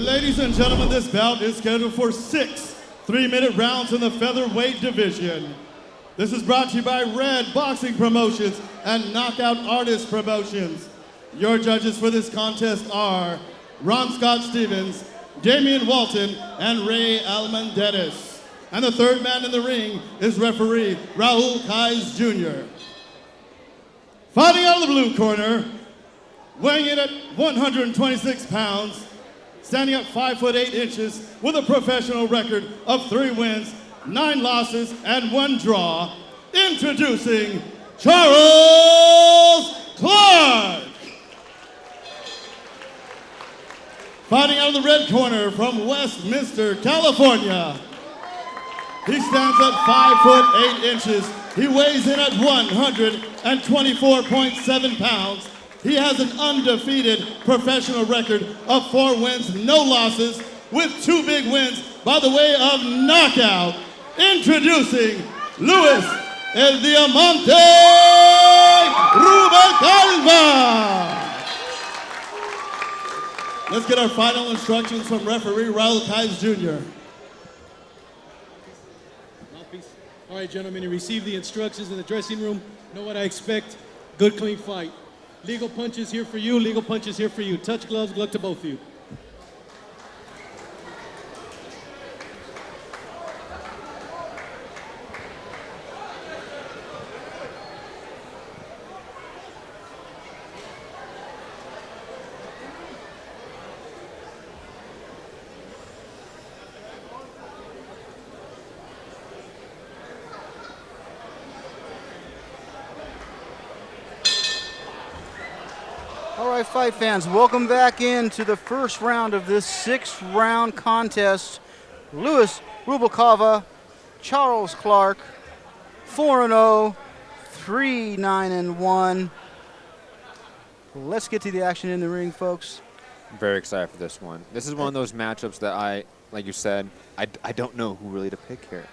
Ladies and gentlemen, this bout is scheduled for 6 3-minute rounds in the featherweight division. This is brought to you by Red Boxing Promotions and Knockout Artist Promotions. Your judges for this contest are Ron Scott Stevens, Damian Walton, and Ray Almendarez. And the third man in the ring is referee Rubalcava Jr. Fighting out of the blue corner, weighing in at 126 pounds, standing at 5'8" with a professional record of 3 wins, 9 losses, and 1 draw, introducing Charles Clark. Fighting out of the red corner from Westminster, California. He stands at 5'8". He weighs in at 124.7 pounds. He has an undefeated professional record of 4 wins, no losses, with 2 big wins by the way of knockout. Introducing Luis El Diamante Rubalcava. Let's get our final instructions from referee Rubalcava Jr. All right, gentlemen, you received the instructions in the dressing room. Know what I expect. Good, clean fight. Legal punches here for you, legal punches here for you. Touch gloves, good luck to both of you. All right, fight fans, welcome back into the first round of this 6-round contest. Luis Rubalcava, Charles Clark, 4-0, 3-9-1. Let's get to the action in the ring, folks. I'm very excited for this one. This is one of those matchups that like you said, I don't know who really to pick here,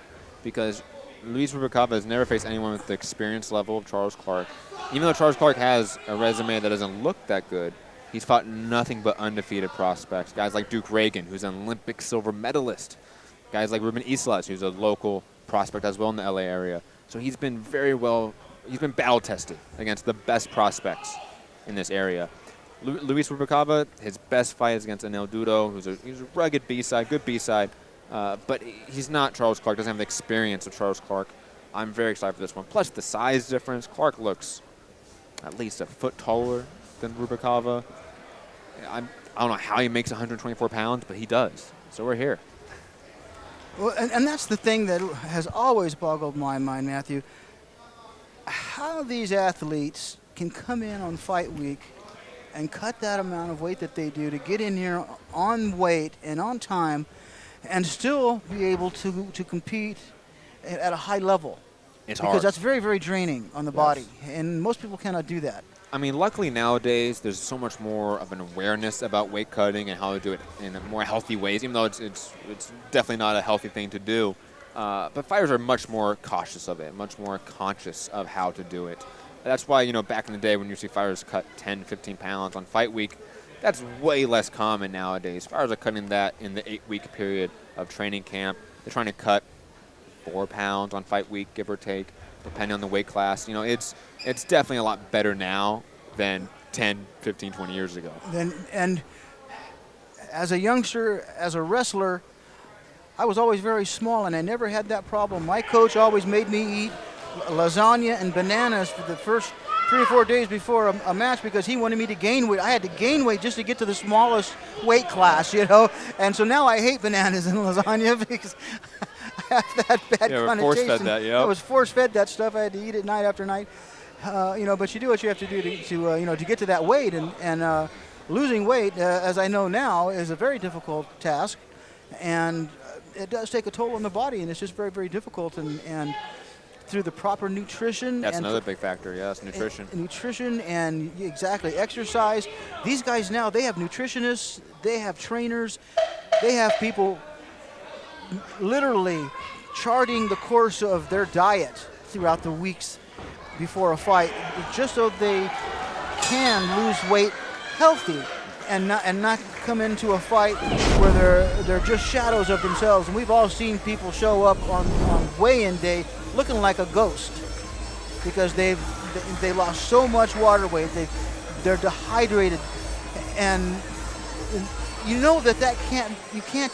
because Luis Rubalcava has never faced anyone with the experience level of Charles Clark. Even though Charles Clark has a resume that doesn't look that good, he's fought nothing but undefeated prospects. Guys like Duke Reagan, who's an Olympic silver medalist. Guys like Ruben Islas, who's a local prospect as well in the LA area. So he's been he's been battle tested against the best prospects in this area. Luis Rubalcava, his best fight is against Anel Dudo, who's a rugged B-side, good B-side. But he's not Charles Clark, doesn't have the experience of Charles Clark. I'm very excited for this one. Plus the size difference. Clark looks at least a foot taller than Rubalcava. I don't know how he makes 124 pounds, but he does. So we're here. Well, and that's the thing that has always boggled my mind, Matthew. How these athletes can come in on fight week and cut that amount of weight that they do to get in here on weight and on time and still be able to compete at a high level. It's because hard. That's very, very draining on the body, and most people cannot do that. I mean, luckily nowadays there's so much more of an awareness about weight cutting and how to do it in more healthy ways, even though it's definitely not a healthy thing to do. But fighters are much more cautious of it, much more conscious of how to do it. That's why, back in the day when you see fighters cut 10, 15 pounds on fight week, that's way less common nowadays. Fighters are cutting that in the 8-week period of training camp. They're trying to cut 4 pounds on fight week, give or take, depending on the weight class. It's definitely a lot better now than 10, 15, 20 years ago. And as a youngster, as a wrestler, I was always very small, and I never had that problem. My coach always made me eat lasagna and bananas for the first 3 or 4 days before a match because he wanted me to gain weight. I had to gain weight just to get to the smallest weight class, And so now I hate bananas and lasagna because I have that bad connotation. Force-fed that, yeah. I was force-fed that stuff. I had to eat it night after night. But you do what you have to do to get to that weight. And losing weight, as I know now, is a very difficult task. And it does take a toll on the body, and it's just very, very difficult. And through the proper nutrition. That's another big factor, yes, nutrition. Nutrition and exactly exercise. These guys now, they have nutritionists, they have trainers, they have people literally charting the course of their diet throughout the weeks before a fight, just so they can lose weight healthy and not come into a fight where they're just shadows of themselves. And we've all seen people show up on weigh-in day looking like a ghost because they lost so much water weight. They're dehydrated, and you know that you can't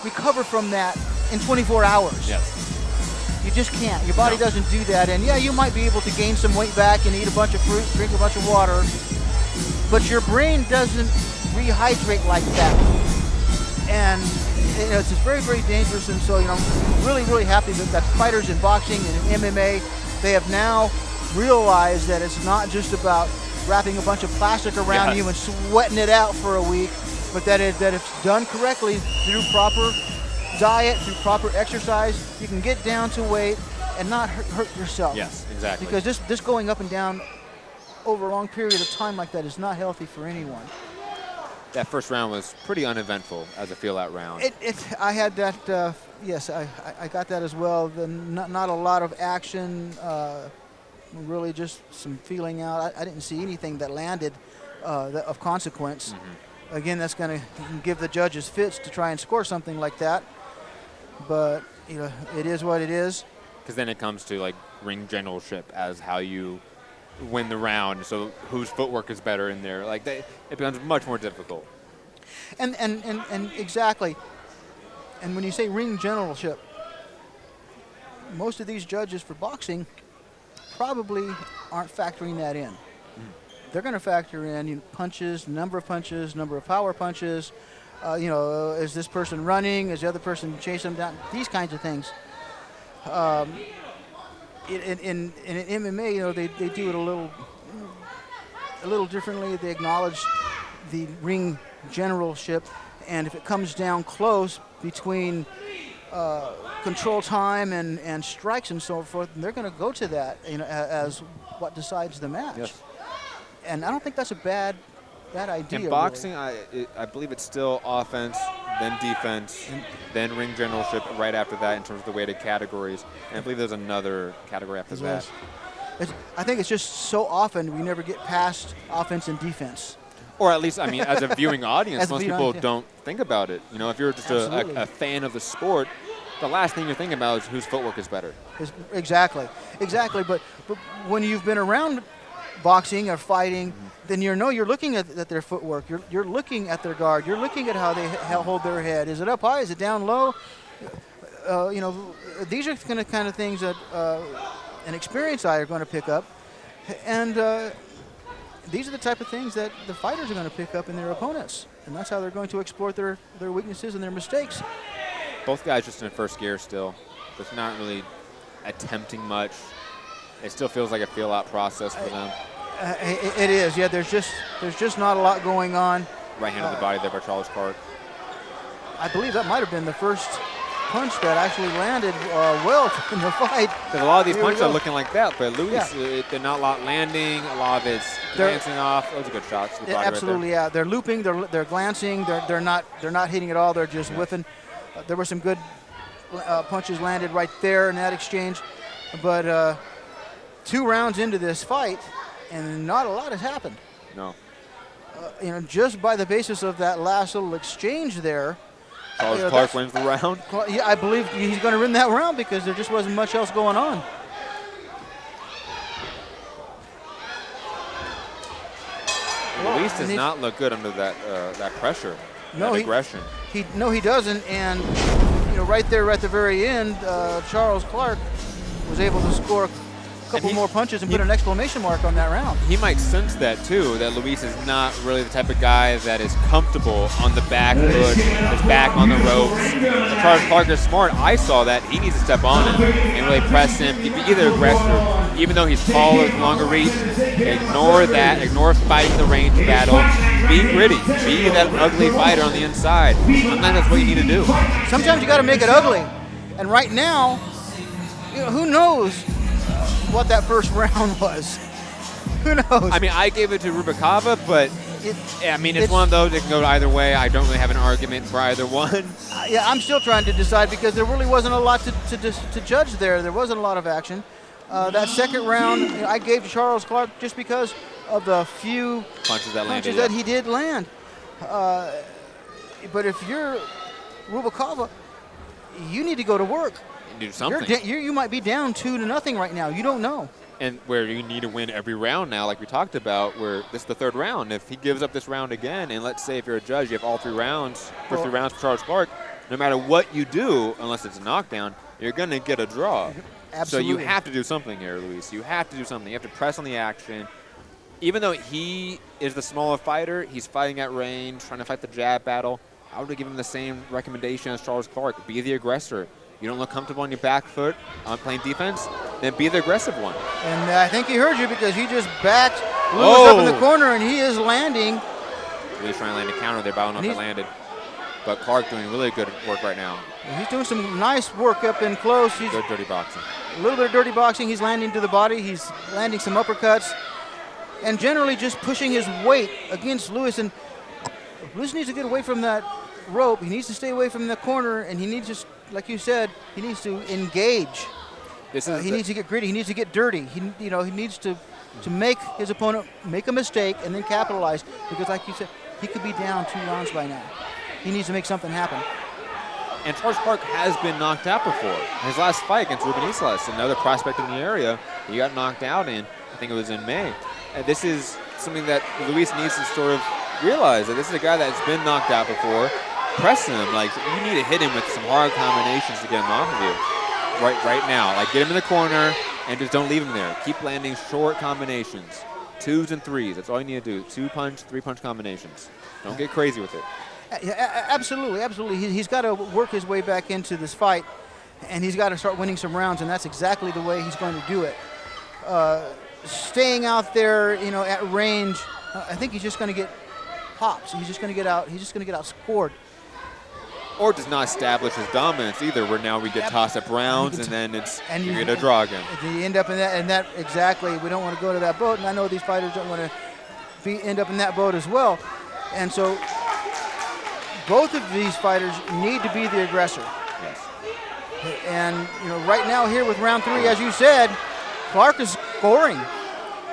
recover from that in 24 hours. Yes. You just can't. Your body doesn't do that. And yeah, you might be able to gain some weight back and eat a bunch of fruit, drink a bunch of water, but your brain doesn't rehydrate like that. And it's very, very dangerous. And so, I'm really, really happy that fighters in boxing and in MMA, they have now realized that it's not just about wrapping a bunch of plastic around you and sweating it out for a week, but that if done correctly through proper diet, through proper exercise, you can get down to weight and not hurt yourself. Yes, exactly. Because this going up and down over a long period of time like that is not healthy for anyone. That first round was pretty uneventful as a feel-out round. I had that, yes, I got that as well. Not a lot of action, really just some feeling out. I didn't see anything that landed of consequence. Mm-hmm. Again, that's going to give the judges fits to try and score something like that. But, it is what it is. Because then it comes to, like, ring generalship as how you win the round. So whose footwork is better in there. Like, it becomes much more difficult. And exactly. And when you say ring generalship, most of these judges for boxing probably aren't factoring that in. They're going to factor in punches, number of power punches. Is this person running? Is the other person chasing them down? These kinds of things. In MMA, they do it a little differently. They acknowledge the ring generalship, and if it comes down close between control time and strikes and so forth, they're going to go to that as what decides the match. Yes. And I don't think that's a bad idea. In boxing, really. I believe it's still offense, then defense, then ring generalship right after that in terms of the weighted categories. And I believe there's another category after that. I think it's just so often we never get past offense and defense. Or at least, as a viewing audience, most people don't think about it. If you're just a fan of the sport, the last thing you're thinking about is whose footwork is better. Exactly. But when you've been around boxing or fighting, then you're looking at their footwork. You're looking at their guard. You're looking at how they hold their head. Is it up high? Is it down low? These are the kind of things that an experienced eye are going to pick up, and these are the type of things that the fighters are going to pick up in their opponents, and that's how they're going to exploit their weaknesses and their mistakes. Both guys just in first gear still. It's not really attempting much. It still feels like a feel-out process for them. It is, yeah. There's just not a lot going on. Right hand of the body there by Charles Clark. I believe that might have been the first punch that actually landed well in the fight. Because a lot of these punches are looking like that, but Luis, they're not a lot landing. A lot of it's glancing off. Those are good shots. To the body absolutely, right yeah. They're looping. They're glancing. They're not hitting at all. They're just whiffing. There were some good punches landed right there in that exchange, but 2 rounds into this fight, and not a lot has happened. No. Just by the basis of that last little exchange there. Charles Clark wins the round? Yeah, I believe he's going to win that round because there just wasn't much else going on. Luis does not look good under that pressure, that aggression. He doesn't, and right there at the very end, Charles Clark was able to score a couple more punches and put an exclamation mark on that round. He might sense that too, that Luis is not really the type of guy that is comfortable on the back foot, his back on the ropes. But Charles Clark is smart. I saw that. He needs to step on him and really press him, be either aggressive, even though he's taller, longer reach, ignore that, ignore fighting the range battle, be gritty, be that ugly fighter on the inside. Sometimes that's what you need to do. Sometimes you got to make it ugly. And right now, who knows what that first round was. Who knows? I gave it to Rubalcava, but it's one of those that can go either way. I don't really have an argument for either one. I'm still trying to decide because there really wasn't a lot to judge there. There wasn't a lot of action. That second round, I gave to Charles Clark just because of the few punches that he did land. but if you're Rubalcava, you need to go to work. Do something. You might be down 2-0 right now. You don't know. And where you need to win every round now, like we talked about, where this is the third round. If he gives up this round again, and let's say if you're a judge, you have all 3 rounds, first 3 rounds for Charles Clark, no matter what you do, unless it's a knockdown, you're going to get a draw. Absolutely. So you have to do something here, Luis. You have to do something. You have to press on the action. Even though he is the smaller fighter, he's fighting at range, trying to fight the jab battle. I would give him the same recommendation as Charles Clark. Be the aggressor. You don't look comfortable on your back foot on playing defense, then be the aggressive one. And I think he heard you because he just backed Lewis up in the corner, and he is landing. Luis trying to land a counter there, but I don't know if it landed. But Clark doing really good work right now. He's doing some nice work up in close. He's good dirty boxing. A little bit of dirty boxing. He's landing to the body. He's landing some uppercuts. And generally just pushing his weight against Lewis. And Lewis needs to get away from that rope. He needs to stay away from the corner, and he needs to, like you said, he needs to engage. He needs to get gritty. He needs to get dirty. He needs to make his opponent make a mistake and then capitalize. Because, like you said, he could be down 2 rounds by now. He needs to make something happen. And Charles Clark has been knocked out before. His last fight against Ruben Islas, another prospect in the area, he got knocked out in, I think it was in May. And this is something that Luis needs to sort of realize, that this is a guy that's been knocked out before. Press him. Like, you need to hit him with some hard combinations to get him off of you. Right now. Like, get him in the corner and just don't leave him there. Keep landing short combinations. 2s and 3s. That's all you need to do. 2-punch, 3-punch combinations. Don't get crazy with it. Absolutely, absolutely. He's got to work his way back into this fight, and he's got to start winning some rounds, and that's exactly the way he's going to do it. Staying out there, at range, I think he's just going to get pops. He's just going to get out. He's just going to get outscored. Or does not establish his dominance either, where now we get toss-up rounds, and then you get a draw again. You end up in that exactly. We don't want to go to that boat, and I know these fighters don't want to end up in that boat as well, and so. Both of these fighters need to be the aggressor. Yes. And, right now here with round 3, as you said, Clark is scoring.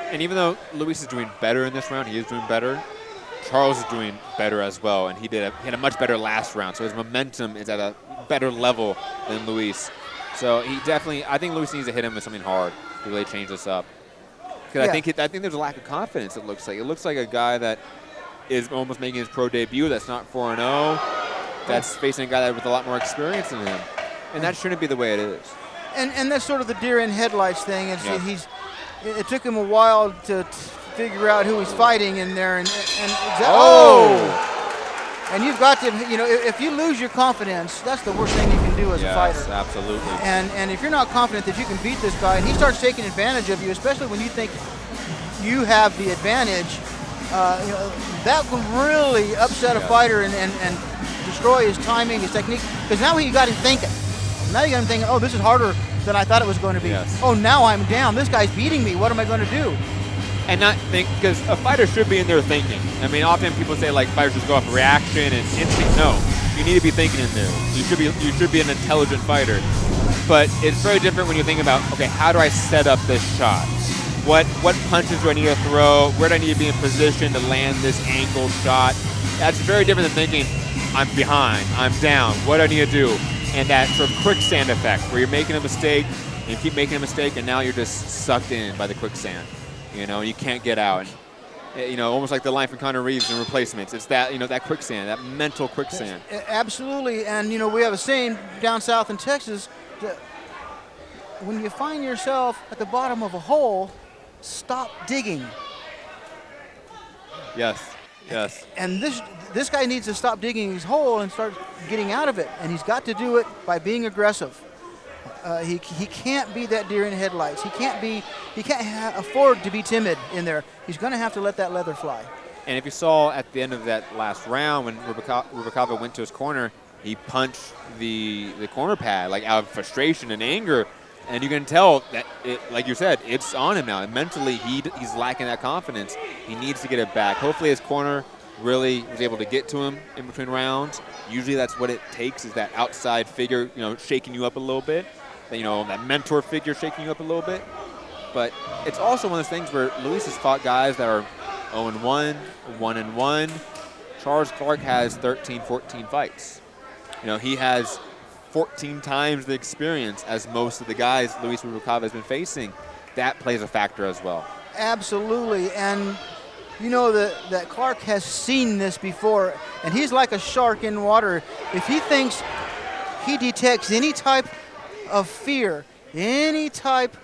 And even though Luis is doing better in this round, he is doing better, Charles is doing better as well. And he had a much better last round. So his momentum is at a better level than Luis. So I think Luis needs to hit him with something hard to really change this up. Because I think there's a lack of confidence, it looks like. It looks like a guy that is almost making his pro debut, that's not 4-0, that's facing a guy with a lot more experience than him. And that shouldn't be the way it is. And that's sort of the deer in headlights thing. It took him a while to figure out who he's fighting in there. And you've got to, if you lose your confidence, that's the worst thing you can do as a fighter. Yes, absolutely. And if you're not confident that you can beat this guy, and he starts taking advantage of you, especially when you think you have the advantage, that will really upset a fighter and destroy his timing, his technique. Because now you got him thinking. Now you got him thinking, oh, this is harder than I thought it was going to be. Yes. Oh, now I'm down. This guy's beating me. What am I going to do? And not think, because a fighter should be in there thinking. I mean, often people say like fighters just go off reaction and instinct. No, you need to be thinking in there. You should be an intelligent fighter. But it's very different when you think about, okay, how do I set up this shot? What punches do I need to throw? Where do I need to be in position to land this angled shot? That's very different than thinking, I'm behind, I'm down, what do I need to do? And that sort of quicksand effect where you're making a mistake, and you keep making a mistake, and now you're just sucked in by the quicksand. You can't get out. And, almost like the line from Conor Reeves in Replacements. It's that, that quicksand, that mental quicksand. Absolutely. And, we have a saying down south in Texas that when you find yourself at the bottom of a hole, stop digging. Yes. And this guy needs to stop digging his hole and start getting out of it. And he's got to do it by being aggressive. He can't be that deer in the headlights. He can't afford to be timid in there. He's going to have to let that leather fly. And if you saw at the end of that last round when Rubalcava went to his corner, he punched the corner pad like out of frustration and anger. And you can tell that, like you said, it's on him now. And mentally, he's lacking that confidence. He needs to get it back. Hopefully his corner really was able to get to him in between rounds. Usually that's what it takes, is that outside figure, shaking you up a little bit. That mentor figure shaking you up a little bit. But it's also one of those things where Luis has fought guys that are 0-1, 1-1. Charles Clark has 13, 14 fights. You know, he has 14 times the experience as most of the guys Luis Rubalcava has been facing. That plays a factor as well. Absolutely, and you know that Clark has seen this before, and he's like a shark in water. If he thinks he detects any type of fear, any type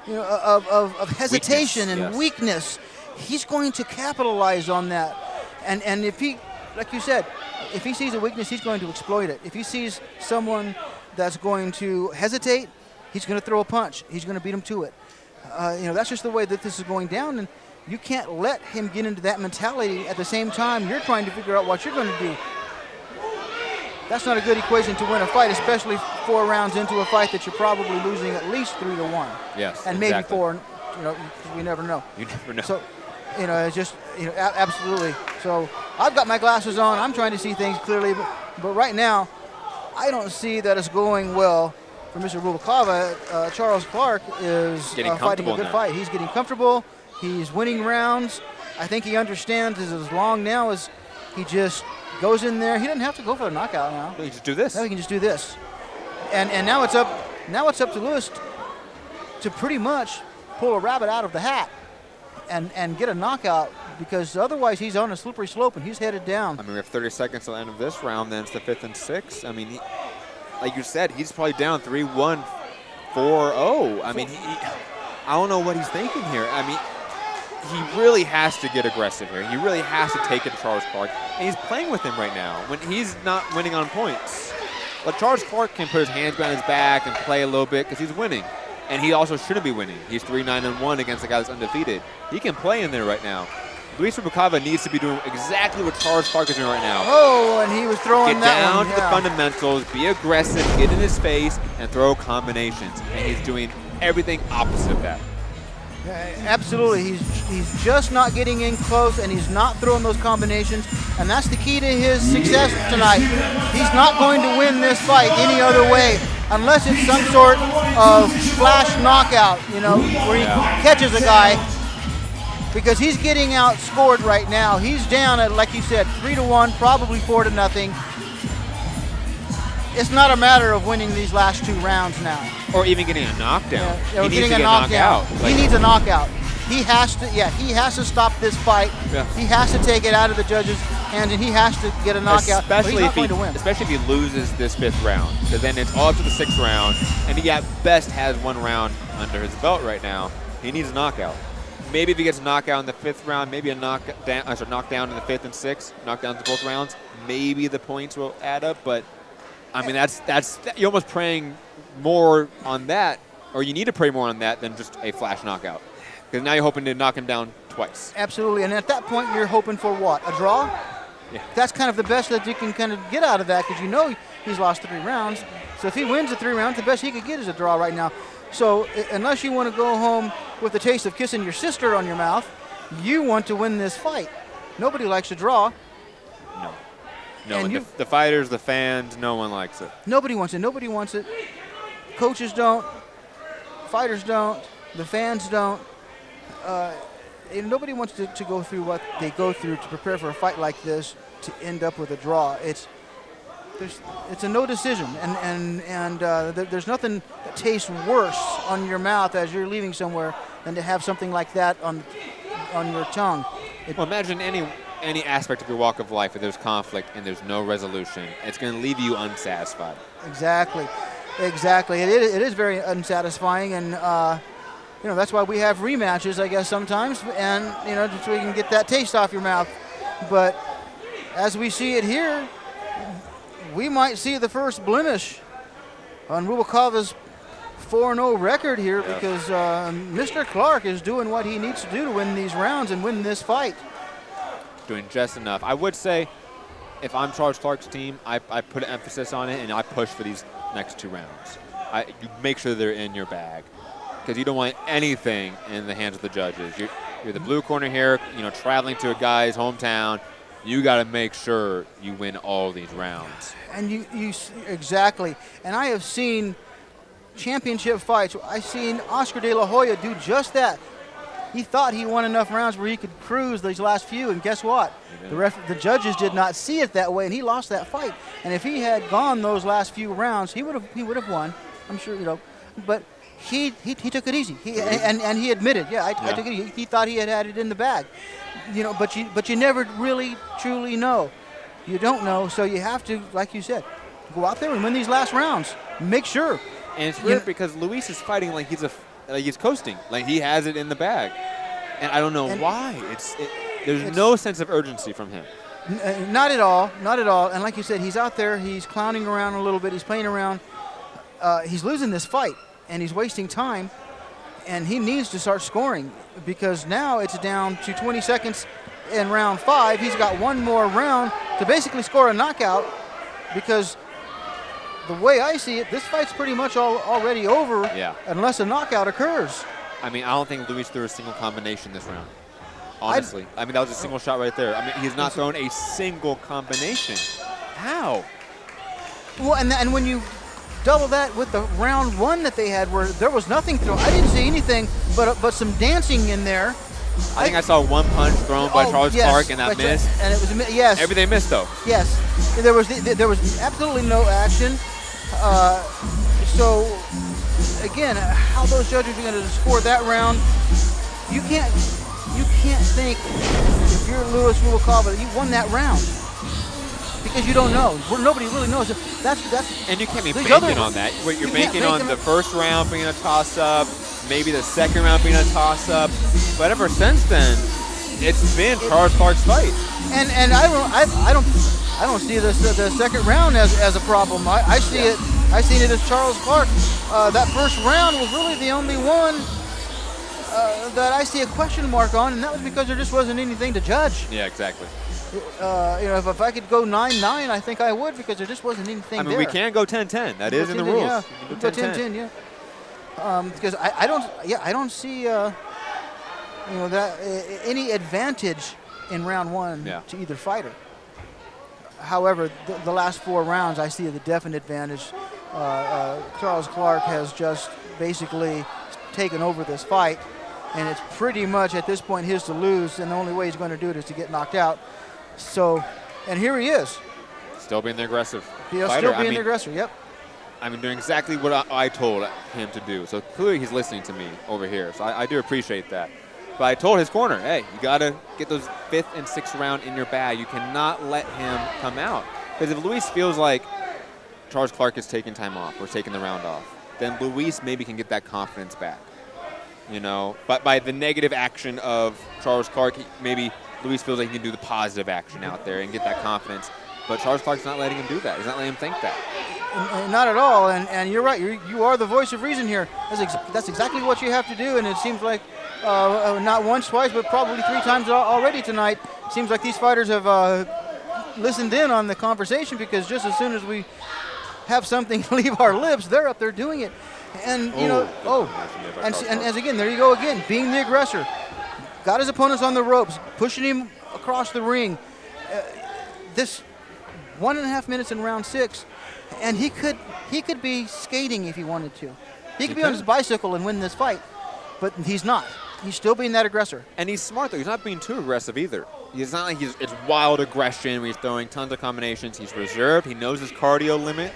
of hesitation and weakness, he's going to capitalize on that. And if he, like you said, if he sees a weakness, he's going to exploit it. If he sees someone that's going to hesitate, he's going to throw a punch. He's going to beat him to it. That's just the way that this is going down, and you can't let him get into that mentality at the same time you're trying to figure out what you're going to do. That's not a good equation to win a fight, especially 4 rounds into a fight that you're probably losing at least 3-1. Yes, and exactly. maybe 4. Because we never know. You never know. So, it's just absolutely. So I've got my glasses on. I'm trying to see things clearly, but right now, I don't see that it's going well for Mr. Rubalcava. Charles Clark is fighting a good fight. He's getting comfortable. He's winning rounds. I think he understands as long now as he just goes in there. He doesn't have to go for a knockout now. He just do this. Now he can just do this. And now it's up to Lewis to pretty much pull a rabbit out of the hat and get a knockout, because otherwise he's on a slippery slope and he's headed down. I mean, we have 30 seconds till the end of this round, then it's the 5th and 6th. I mean, like you said, he's probably down 3-1, 4-0. I mean, I don't know what he's thinking here. I mean, he really has to get aggressive here. He really has to take it to Charles Clark. And he's playing with him right now when he's not winning on points. But Charles Clark can put his hands behind his back and play a little bit because he's winning. And he also shouldn't be winning. He's 3-9-1 against a guy that's undefeated. He can play in there right now. Luis Rubalcava needs to be doing exactly what Charles Clark is doing right now. Oh, and he was throwing that one. Get down to the fundamentals, be aggressive, get in his face, and throw combinations. And he's doing everything opposite of that. Absolutely. He's just not getting in close, and he's not throwing those combinations, and that's the key to his success tonight. He's not going to win this fight any other way unless it's some sort of flash knockout, where he catches a guy, because he's getting outscored right now. He's down at, like you said, 3-1, probably 4-0. It's not a matter of winning these last 2 rounds now. Or even getting a knockdown. He needs to get knocked out. He needs a knockout. He has to stop this fight. Yeah. He has to take it out of the judges' hands, and he has to get a knockout. Especially if he loses this 5th round, because then it's all up to the 6th round, and he at best has 1 round under his belt right now. He needs a knockout. Maybe if he gets a knockout in the 5th round, maybe a knockdown in the 5th and 6th, knockdowns in both rounds, maybe the points will add up. But I mean, that's you're almost praying more on that, or you need to pray more on that than just a flash knockout, because now you're hoping to knock him down twice. Absolutely, and at that point you're hoping for what? A draw? Yeah. That's kind of the best that you can kind of get out of that, because he's lost 3 rounds. So if he wins the 3 rounds, the best he could get is a draw right now. So unless you want to go home with the taste of kissing your sister on your mouth, you want to win this fight. Nobody likes a draw. No, and the fighters, the fans, no one likes it. Nobody wants it. Nobody wants it. Coaches don't. Fighters don't. The fans don't. Nobody wants to go through what they go through to prepare for a fight like this to end up with a draw. It's a no decision, and there's nothing that tastes worse on your mouth as you're leaving somewhere than to have something like that on your tongue. Well, imagine any aspect of your walk of life where there's conflict and there's no resolution. It's going to leave you unsatisfied. Exactly. It is very unsatisfying, and that's why we have rematches, I guess, sometimes, and just so you can get that taste off your mouth. But as we see it here, we might see the first blemish on Rubalcava's 4-0 record here, because Mr. Clark is doing what he needs to do to win these rounds and win this fight. Doing just enough. I would say, if I'm Charles Clark's team, I put an emphasis on it, and I push for these next 2 rounds. You make sure they're in your bag, because you don't want anything in the hands of the judges. You're the blue corner here, traveling to a guy's hometown. You got to make sure you win all these rounds. And you exactly. And I have seen championship fights. I've seen Oscar De La Hoya do just that. he thought he won enough rounds where he could cruise these last few, and guess what? The judges did not see it that way, and he lost that fight. And if he had gone those last few rounds, he would have won. I'm sure, you know. But he took it easy. And he admitted, I took it easy. He thought he had it in the bag. You know, but you never really truly know. You don't know, so you have to, like you said, go out there and win these last rounds. Make sure. And it's weird because Luis is fighting like he's coasting, like he has it in the bag, and I don't know why. There's no sense of urgency from him. Not at all, not at all. And like you said, he's out there, he's clowning around a little bit, he's playing around. He's losing this fight, and he's wasting time, and he needs to start scoring because now it's down to 20 seconds in round 5. He's got one more round to basically score a knockout because the way I see it, this fight's pretty much already over unless a knockout occurs. I mean, I don't think Luis threw a single combination this round. Honestly. I mean, that was a single shot right there. I mean, he's not thrown a single combination. How? Well, and when you double that with the round 1 that they had where there was nothing thrown, I didn't see anything but some dancing in there. I think I saw one punch thrown by Charles Clark, and that missed. And it was a yes. Everything missed, though. Yes, there was absolutely no action. So again, how those judges are going to score that round, you can't think if you're Luis Rubalcava you won that round because you don't know. Nobody really knows. And you can't be banking on that. You're banking on the first round being a toss-up, maybe the second round being a toss-up. But ever since then, it's been Charles Clark's fight. And I don't see the second round as a problem. I see it. I seen it as Charles Clark. That first round was really the only one that I see a question mark on, and that was because there just wasn't anything to judge. Yeah, exactly. You know, if I could go 9-9, I think I would because there just wasn't anything there. I mean, we can go 10-10. That is in the rules. Yeah, you can go 10-10. Yeah. Because I don't see that any advantage in round 1 to either fighter. However, the last 4 rounds, I see the definite advantage. Charles Clark has just basically taken over this fight, and it's pretty much at this point his to lose, and the only way he's going to do it is to get knocked out. So, and here he is. Still being the aggressive He'll fighter. Still being the aggressor, yep. I mean, doing exactly what I told him to do. So clearly he's listening to me over here. So I do appreciate that. But I told his corner, hey, you got to get those 5th and 6th round in your bag. You cannot let him come out. Because if Luis feels like Charles Clark is taking time off or taking the round off, then Luis maybe can get that confidence back. You know, but by the negative action of Charles Clark, maybe Luis feels like he can do the positive action out there and get that confidence. But Charles Clark's not letting him do that. He's not letting him think that. Not at all. And you're right. You are the voice of reason here. That's exactly what you have to do. And it seems like not once, twice, but probably 3 times already tonight. It seems like these fighters have listened in on the conversation because just as soon as we have something leave our lips, they're up there doing it. And, and as again, there you go again, being the aggressor. Got his opponents on the ropes, pushing him across the ring. This 1.5 minutes in round 6, and he could be skating if he wanted to. He could be on his bicycle and win this fight, but he's not. He's still being that aggressor. And he's smart, though. He's not being too aggressive either. It's not like it's wild aggression where he's throwing tons of combinations. He's reserved. He knows his cardio limit.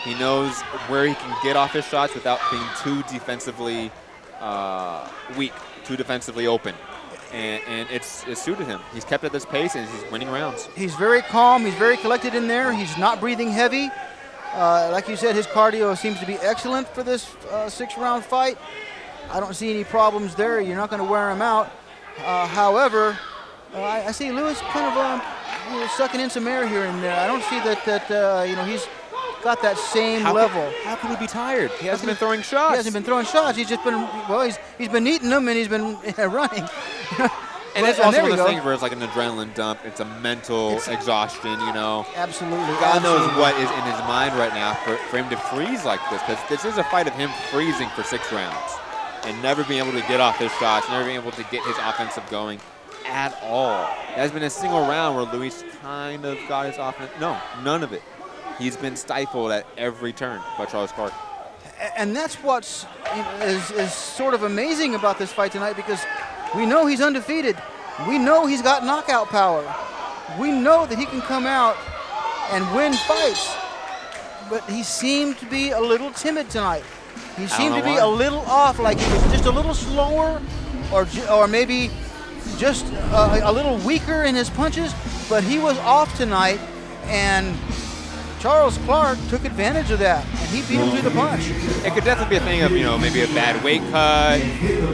He knows where he can get off his shots without being too defensively weak, too defensively open. And it's suited him. He's kept at this pace, and he's winning rounds. He's very calm. He's very collected in there. He's not breathing heavy. Like you said, his cardio seems to be excellent for this 6-round fight. I don't see any problems there. You're not going to wear him out. However, I see Luis kind of sucking in some air here and there. I don't see that he's got that same level. How can he be tired? He hasn't been throwing shots. He hasn't been throwing shots. He's just been, he's been eating them and he's been running. And it's also one of those things where it's like an adrenaline dump. It's a mental exhaustion, you know. Absolutely. God knows what is in his mind right now for him to freeze like this, because this is a fight of him freezing for 6 rounds and never being able to get off his shots, never being able to get his offensive going at all. There has been a single round where Luis kind of got his offense. No, none of it. He's been stifled at every turn by Charles Clark. And that's what is sort of amazing about this fight tonight, because We know he's undefeated. We know he's got knockout power. We know that he can come out and win fights. But he seemed to be a little timid tonight. He seemed to be a little off, like he was just a little slower or maybe just a little weaker in his punches. But he was off tonight, and Charles Clark took advantage of that, and he beat him through the punch. It could definitely be a thing of, maybe a bad weight cut,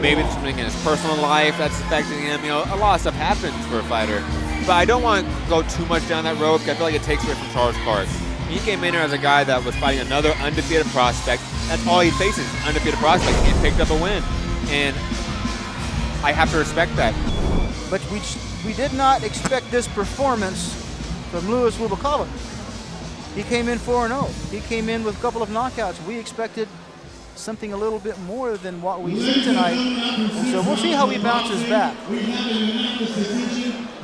maybe something in his personal life that's affecting him. A lot of stuff happens for a fighter. But I don't want to go too much down that road because I feel like it takes away from Charles Clark. He came in here as a guy that was fighting another undefeated prospect. That's all he faces, undefeated prospect, and picked up a win. And I have to respect that. But we did not expect this performance from Louis Rubalcava. He came in 4-0. He came in with a couple of knockouts. We expected something a little bit more than what we see tonight. And so we'll see how he bounces back.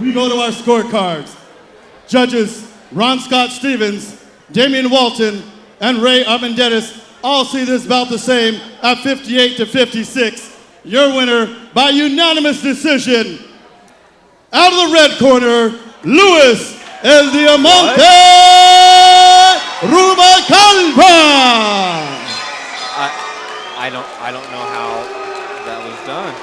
We go to our scorecards. Judges Ron Scott Stevens, Damian Walton, and Ray Armendariz all see this bout the same at 58-56. Your winner by unanimous decision. Out of the red corner, Louis El Diamante Rubalcava. I don't know how that was done.